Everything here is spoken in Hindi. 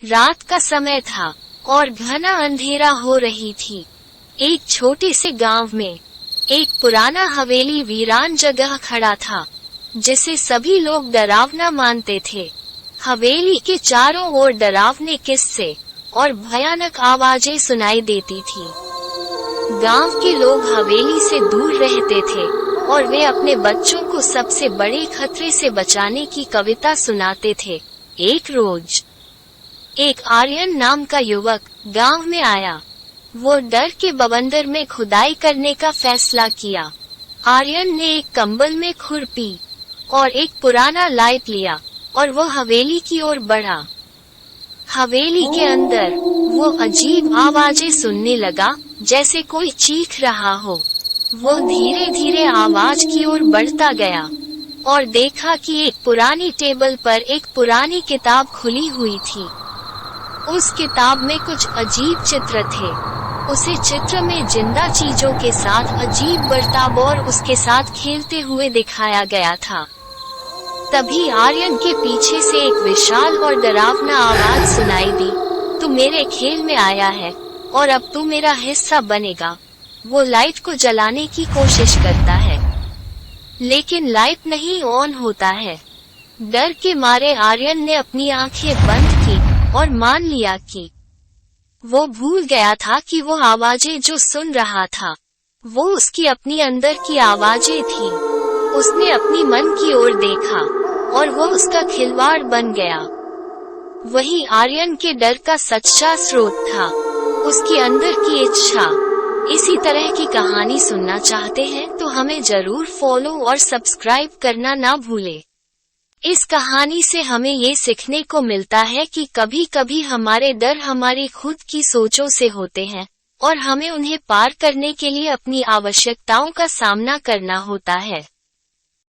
रात का समय था और घना अंधेरा हो रही थी। एक छोटे से गांव में एक पुराना हवेली वीरान जगह खड़ा था, जिसे सभी लोग डरावना मानते थे। हवेली के चारों ओर डरावने किस्से और भयानक आवाजें सुनाई देती थी। गांव के लोग हवेली से दूर रहते थे और वे अपने बच्चों को सबसे बड़े खतरे से बचाने की कविता सुनाते थे। एक रोज एक आर्यन नाम का युवक गांव में आया। वो डर के बवंडर में खुदाई करने का फैसला किया। आर्यन ने एक कंबल में खुरपी और एक पुराना लाइट लिया और वो हवेली की ओर बढ़ा। हवेली के अंदर वो अजीब आवाजें सुनने लगा, जैसे कोई चीख रहा हो। वो धीरे धीरे आवाज की ओर बढ़ता गया और देखा कि एक पुरानी टेबल पर एक पुरानी किताब खुली हुई थी। उस किताब में कुछ अजीब चित्र थे। उसे चित्र में जिंदा चीजों के साथ अजीब बर्ताव और उसके साथ खेलते हुए दिखाया गया था। तभी आर्यन के पीछे से एक विशाल और डरावना आवाज सुनाई दी, तू मेरे खेल में आया है और अब तू मेरा हिस्सा बनेगा। वो लाइट को जलाने की कोशिश करता है, लेकिन लाइट नहीं ऑन होता है। डर के मारे आर्यन ने अपनी आंखें बंद की और मान लिया कि वो भूल गया था कि वो आवाजें जो सुन रहा था, वो उसकी अपनी अंदर की आवाजें थी। उसने अपनी मन की ओर देखा और वो उसका खिलवाड़ बन गया। वही आर्यन के डर का सच्चा स्रोत था, उसकी अंदर की इच्छा। इसी तरह की कहानी सुनना चाहते हैं तो हमें जरूर फॉलो और सब्सक्राइब करना ना भूलें। इस कहानी से हमें ये सीखने को मिलता है कि कभी कभी हमारे डर हमारी खुद की सोचों से होते हैं और हमें उन्हें पार करने के लिए अपनी आवश्यकताओं का सामना करना होता है।